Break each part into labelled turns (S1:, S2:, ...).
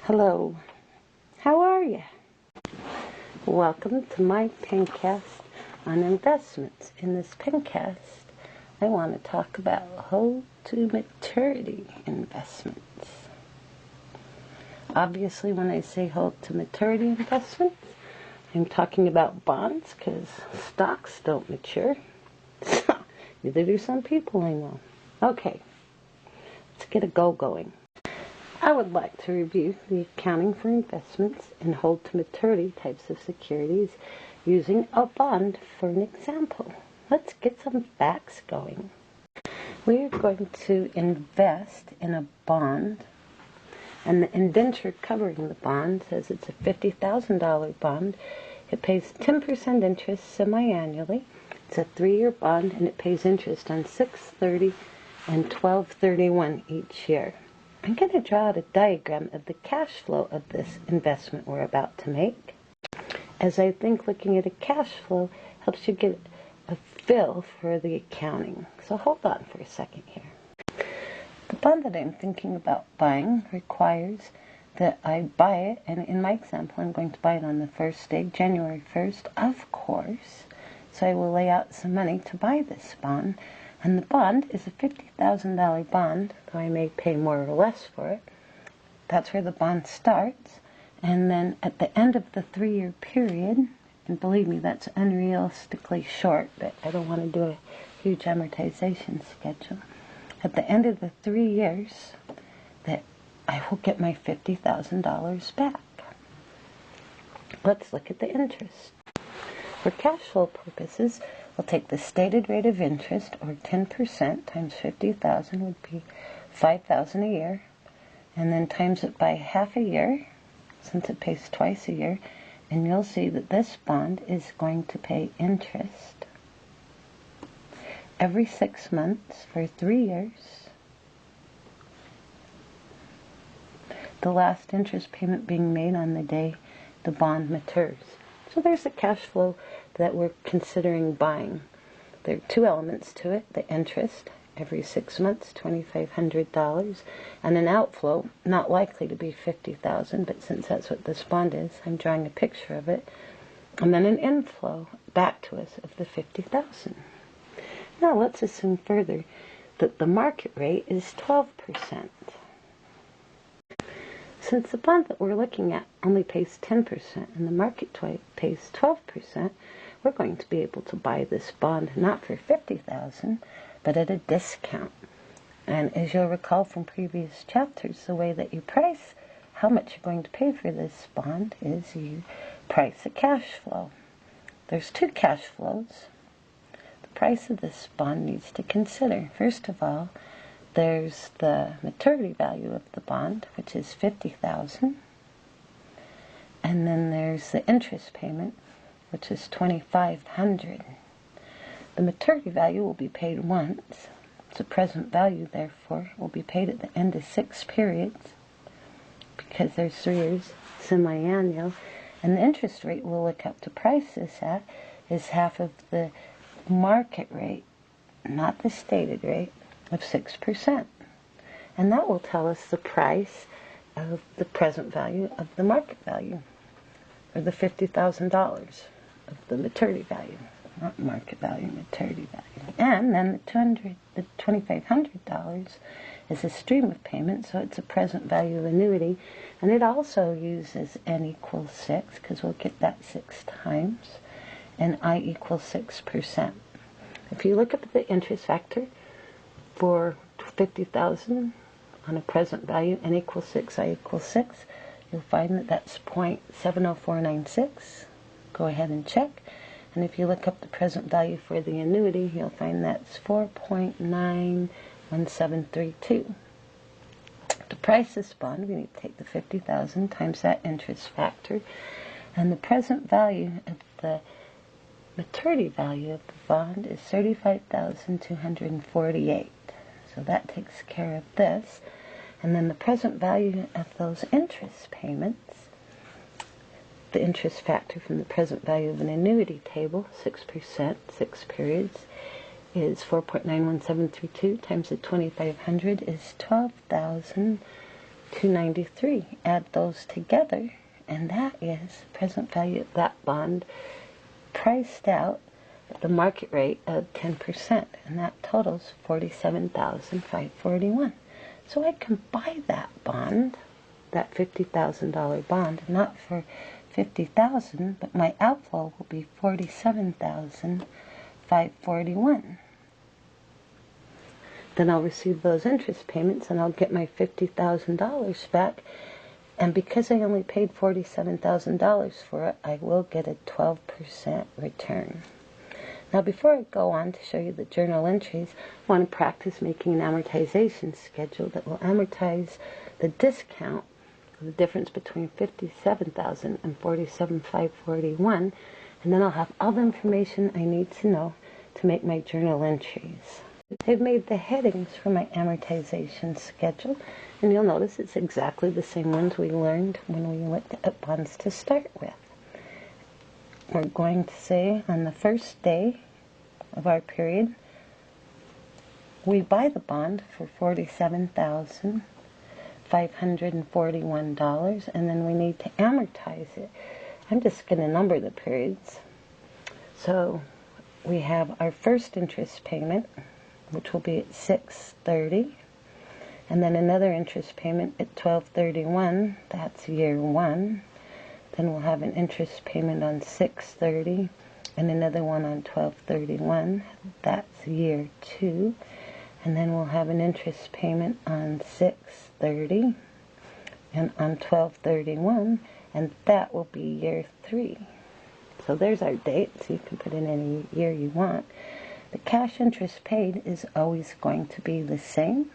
S1: Hello, how are you? Welcome to my pencast on investments. In this pencast, I want to talk about hold to maturity investments. Obviously, when I say hold to maturity investments, I'm talking about bonds because stocks don't mature. Neither do some people I know. Okay, let's get a go going. I would like to review the accounting for investments and hold to maturity types of securities using a bond for an example. Let's get some facts going. We are going to invest in a bond, and the indenture covering the bond says it's a $50,000 bond. It pays 10% interest semi-annually. It's a 3-year bond, and it pays interest on 6/30 and 12/31 each year. I'm going to draw out a diagram of the cash flow of this investment we're about to make. As I think looking at a cash flow helps you get a feel for the accounting. So hold on for a second here. The bond that I'm thinking about buying requires that I buy it, and in my example I'm going to buy it on the first day, January 1st, of course. So I will lay out some money to buy this bond. And the bond is a $50,000 bond, though I may pay more or less for it. That's where the bond starts. And then at the end of the 3-year period, and believe me, that's unrealistically short, but I don't want to do a huge amortization schedule. At the end of the 3 years, that I will get my $50,000 back. Let's look at the interest. For cash flow purposes, we'll take the stated rate of interest, or 10% times 50,000 would be 5,000 a year, and then times it by half a year, since it pays twice a year, and you'll see that this bond is going to pay interest every 6 months for 3 years. The last interest payment being made on the day the bond matures. So there's the cash flow that we're considering buying. There are 2 elements to it: the interest every 6 months, $2,500, and an outflow, not likely to be $50,000, but since that's what this bond is, I'm drawing a picture of it, and then an inflow back to us of the $50,000. Now let's assume further that the market rate is 12%. Since the bond that we're looking at only pays 10% and the market pays 12%, we're going to be able to buy this bond not for $50,000, but at a discount. And as you'll recall from previous chapters, the way that you price how much you're going to pay for this bond is you price a cash flow. There's 2 cash flows the price of this bond needs to consider. First of all, there's the maturity value of the bond, which is $50,000, and then there's the interest payment, which is $2,500. The maturity value will be paid once. The present value, therefore, will be paid at the end of 6 periods, because there's 3 years, semi-annual, and the interest rate we'll look up to price this at is half of the market rate, not the stated rate, of 6%. And that will tell us the price of the present value of the market value, or the $50,000 of the maturity value, not market value, maturity value. And then the $2,500 is a stream of payments, so it's a present value of annuity, and it also uses n equals 6, because we'll get that 6 times, and I equals 6%. If you look at the interest factor for $50,000 on a present value, n equals 6, I equals 6, you'll find that that's 0.70496. Go ahead and check. And if you look up the present value for the annuity, you'll find that's 4.91732. To price this bond, we need to take the $50,000 times that interest factor, and the present value of the maturity value of the bond is $35,248. So that takes care of this. And then the present value of those interest payments, the interest factor from the present value of an annuity table, 6%, 6 periods, is 4.91732 times the 2,500 is $293. Add those together, and that is present value of that bond priced out at the market rate of 10%, and that totals $47,541. So I can buy that bond, that $50,000 bond, not for $50,000, but my outflow will be $47,541. Then I'll receive those interest payments and I'll get my $50,000 back. And because I only paid $47,000 for it, I will get a 12% return. Now, before I go on to show you the journal entries, I want to practice making an amortization schedule that will amortize the discount, the difference between $57,000 and $47,541, and then I'll have all the information I need to know to make my journal entries. I've made the headings for my amortization schedule, and you'll notice it's exactly the same ones we learned when we looked at bonds to start with. We're going to say on the first day of our period, we buy the bond for $47,541, and then we need to amortize it. I'm just going to number the periods. So we have our first interest payment, which will be at 6/30, and then another interest payment at 12/31, that's year 1. Then we'll have an interest payment on 6/30 and another one on 12/31, that's year 2. And then we'll have an interest payment on 6/30 and on 12/31, and that will be year 3. So there's our date, so you can put in any year you want. The cash interest paid is always going to be the same.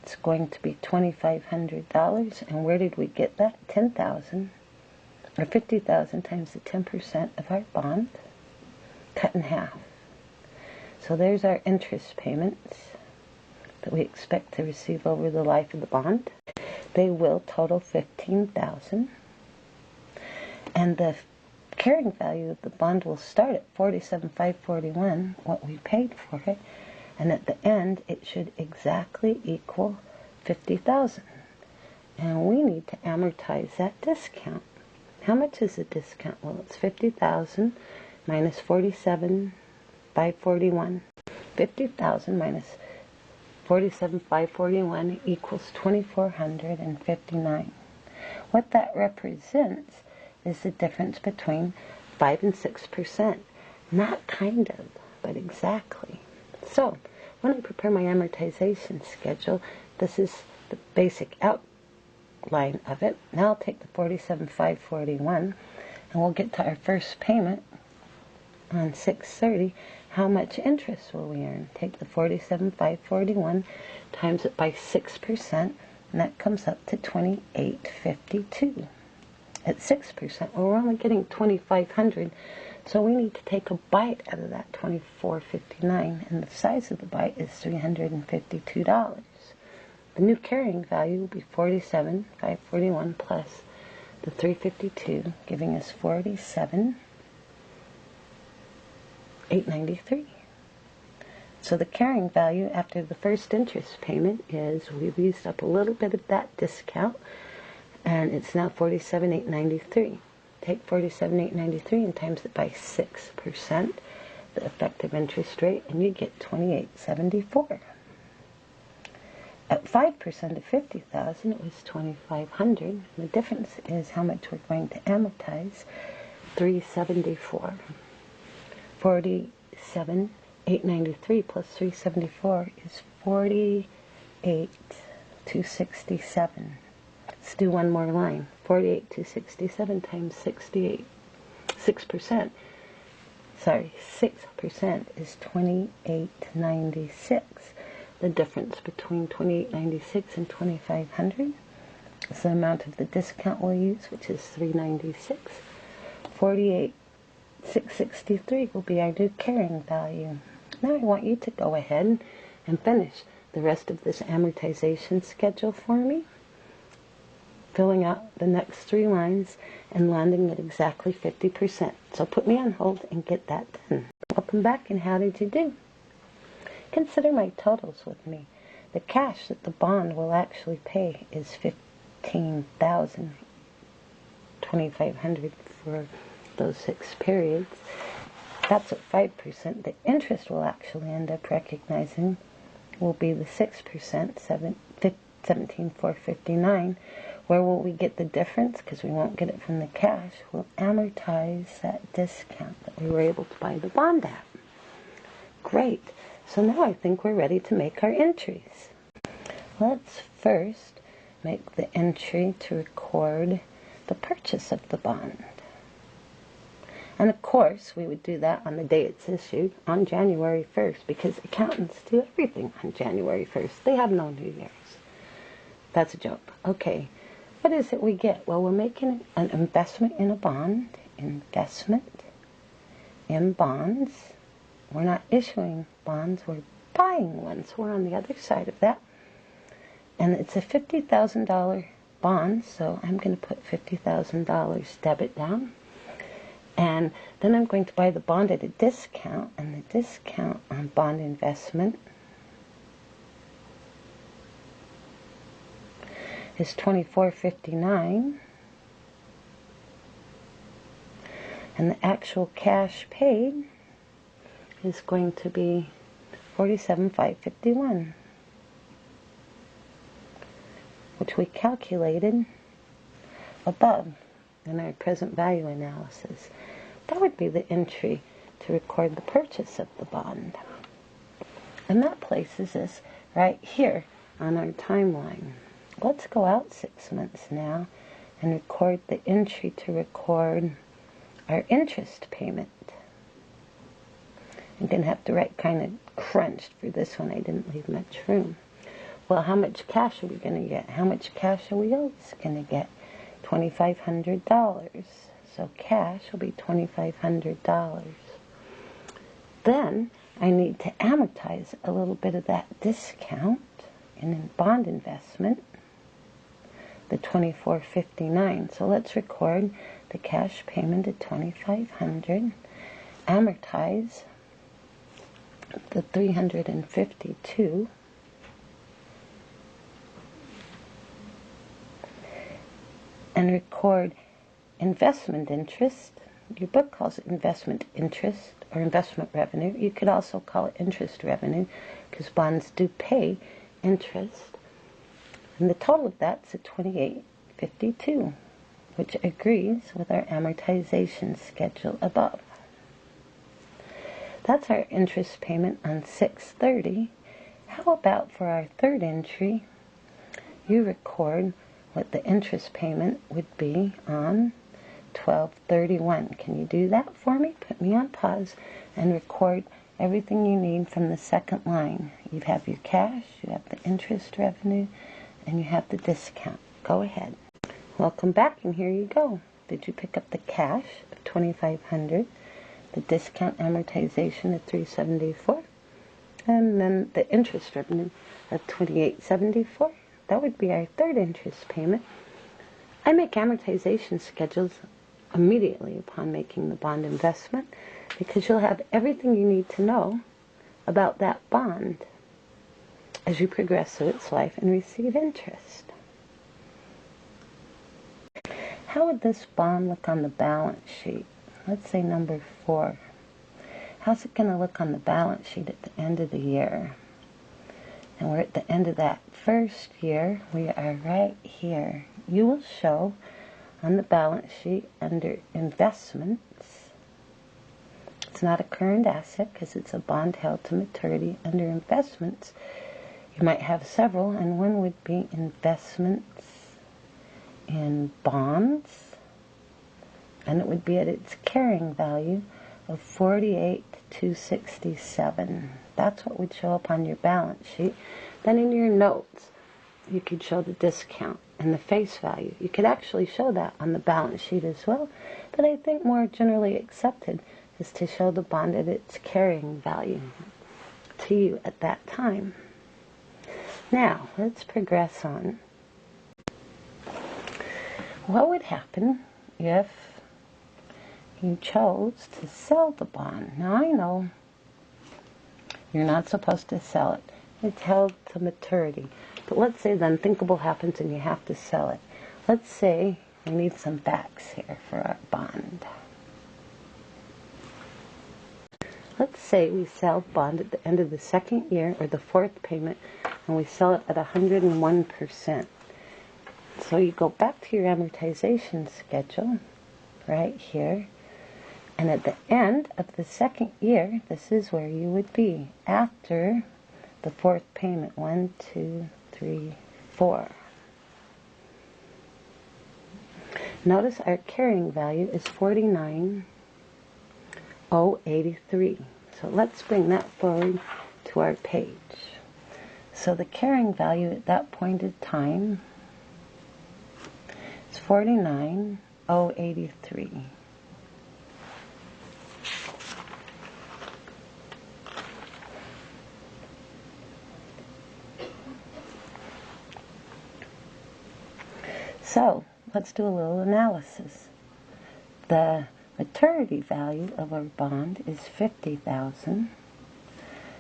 S1: It's going to be $2,500. And where did we get that? 10,000 or 50,000 times the 10% of our bond, cut in half. So there's our interest payments that we expect to receive over the life of the bond. They will total $15,000. And the carrying value of the bond will start at $47,541, what we paid for it, and at the end it should exactly equal $50,000. And we need to amortize that discount. How much is the discount? Well, it's $50,000 minus $47,541. $50,000 minus $47,541 equals $2,459. What that represents is the difference between 5 and 6%. Not kind of, but exactly. So, when I prepare my amortization schedule, this is the basic outline of it. Now I'll take the $47,541, and we'll get to our first payment on 6/30. How much interest will we earn? Take the $47,541, times it by 6%, and that comes up to $2,852. At 6%, well, we're only getting $2,500, so we need to take a bite out of that $2,459, and the size of the bite is $352. The new carrying value will be $47,541 plus the $352, giving us $47,893. So the carrying value after the first interest payment is we've used up a little bit of that discount, and it's now $47,893. Take $47,893 and times it by 6%, the effective interest rate, and you get $2,874. At 5% of $50,000, it was $2,500. The difference is how much we're going to amortize, $374. $47,893 plus $374 is $48,267. Let's do one more line. 48,267 times 6%. Sorry, 6% is 2,896. The difference between 2,896 and 2,500 is the amount of the discount we'll use, which is 396. 48,663 will be our new carrying value. Now I want you to go ahead and finish the rest of this amortization schedule for me, filling out the next 3 lines and landing at exactly 50%. So put me on hold and get that done. Welcome back, and how did you do? Consider my totals with me. The cash that the bond will actually pay is $15,000, $2,500 for those 6 periods. That's at 5%. The interest we'll actually end up recognizing will be the 6%, 17,459. Where will we get the difference? Because we won't get it from the cash. We'll amortize that discount that we were able to buy the bond at. Great. So now I think we're ready to make our entries. Let's first make the entry to record the purchase of the bond. And of course, we would do that on the day it's issued, on January 1st, because accountants do everything on January 1st. They have no New Year's. That's a joke. Okay, what is it we get? Well, we're making an investment in a bond, investment in bonds. We're not issuing bonds, we're buying ones. We're on the other side of that. And it's a $50,000 bond, so I'm going to put $50,000 debit down. And then I'm going to buy the bond at a discount, and the discount on bond investment is $24.59, and the actual cash paid is going to be $47,551, which we calculated above in our present value analysis. That would be the entry to record the purchase of the bond. And that places us right here on our timeline. Let's go out 6 months now and record the entry to record our interest payment. I'm going to have to write kind of crunched for this one. I didn't leave much room. Well, how much cash are we going to get? How much cash are we always going to get? $2,500. So cash will be $2,500. Then I need to amortize a little bit of that discount in bond investment, the $24.59. So let's record the cash payment at $2,500, amortize the $352, and record investment interest. Your book calls it investment interest or investment revenue. You could also call it interest revenue because bonds do pay interest. And the total of that's at $28.52, which agrees with our amortization schedule above. That's our interest payment on 6/30. How about for our third entry, you record what the interest payment would be on 12/31. Can you do that for me? Put me on pause and record everything you need from the second line. You have your cash, you have the interest revenue, and you have the discount. Go ahead. Welcome back, and here you go. Did you pick up the cash of $2,500, the discount amortization of $374, and then the interest revenue of $28.74? That would be our third interest payment. I make amortization schedules immediately upon making the bond investment because you'll have everything you need to know about that bond as you progress through its life and receive interest. How would this bond look on the balance sheet? Let's say number 4. How's it going to look on the balance sheet at the end of the year? And we're at the end of that first year. We are right here. You will show on the balance sheet under investments. It's not a current asset because it's a bond held to maturity. Under investments, you might have several, and one would be investments in bonds, and it would be at its carrying value of $48,267. That's what would show up on your balance sheet. Then in your notes, you could show the discount and the face value. You could actually show that on the balance sheet as well, but I think more generally accepted is to show the bond at its carrying value to you at that time. Now, let's progress on. What would happen if you chose to sell the bond? Now, I know you're not supposed to sell it. It's held to maturity. But let's say the unthinkable happens and you have to sell it. Let's say we need some facts here for our bond. Let's say we sell bond at the end of the second year or the fourth payment, and we sell it at 101%. So you go back to your amortization schedule right here, and at the end of the second year, this is where you would be after the fourth payment. 1, 2, 3, 4. Notice our carrying value is 49,083. So let's bring that forward to our page. So the carrying value at that point in time is 49,083. So let's do a little analysis. The maturity value of our bond is $50,000.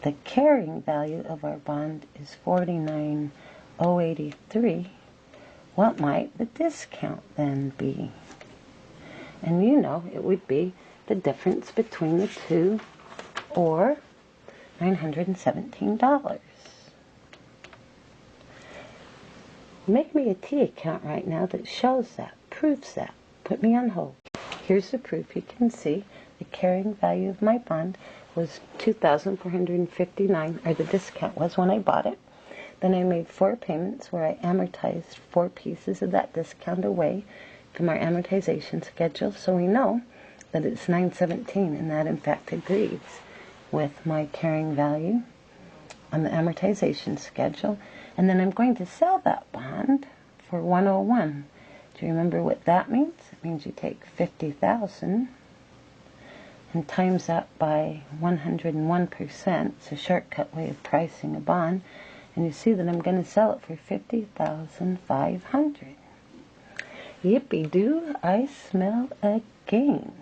S1: The carrying value of our bond is $49,083. What might the discount then be? And you know it would be the difference between the two, or $917. Make me a T account right now that shows that, proves that. Put me on hold. Here's the proof. You can see the carrying value of my bond was $2,459, or the discount was when I bought it. Then I made 4 payments where I amortized 4 pieces of that discount away from our amortization schedule, so we know that it's $917, and that in fact agrees with my carrying value on the amortization schedule. And then I'm going to sell that bond for $101. Do you remember what that means? It means you take $50,000 and times that by 101%. It's a shortcut way of pricing a bond. And you see that I'm going to sell it for $50,500. Yippee-doo, I smell a gain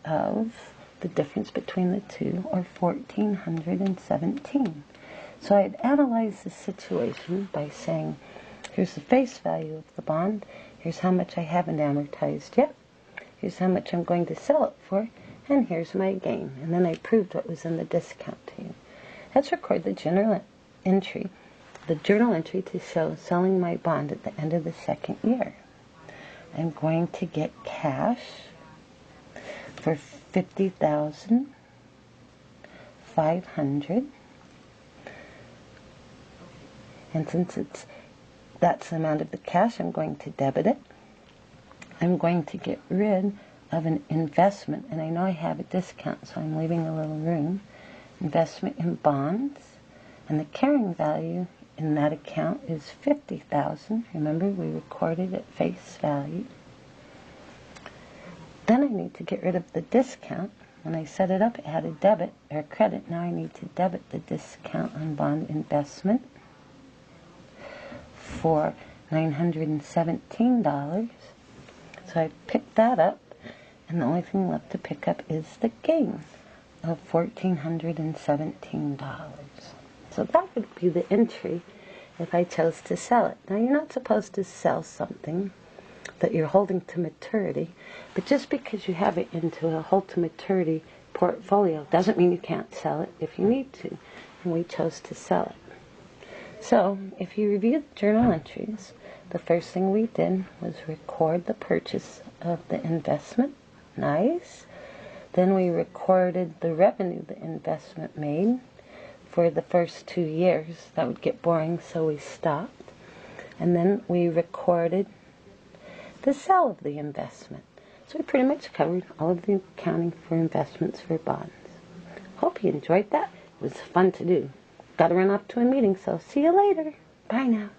S1: of the difference between the two, or $1,417. So I'd analyze the situation by saying, here's the face value of the bond, here's how much I haven't amortized yet, here's how much I'm going to sell it for, and here's my gain. And then I proved what was in the discount to you. Let's record the journal entry to show selling my bond at the end of the second year. I'm going to get cash for $50,500. And since that's the amount of the cash, I'm going to debit it. I'm going to get rid of an investment, and I know I have a discount, so I'm leaving a little room. Investment in bonds, and the carrying value in that account is $50,000. Remember, we recorded at face value. Then I need to get rid of the discount. When I set it up, it had a debit or credit. Now I need to debit the discount on bond investment for $917. So I picked that up, and the only thing left to pick up is the gain of $1,417. So that would be the entry if I chose to sell it. Now, you're not supposed to sell something that you're holding to maturity, but just because you have it into a hold to maturity portfolio doesn't mean you can't sell it if you need to, and we chose to sell it. So, if you review the journal entries, the first thing we did was record the purchase of the investment. Nice. Then we recorded the revenue the investment made for the first 2 years. That would get boring, so we stopped. And then we recorded the sale of the investment. So we pretty much covered all of the accounting for investments for bonds. Hope you enjoyed that. It was fun to do. Got to run off to a meeting, so see you later. Bye now.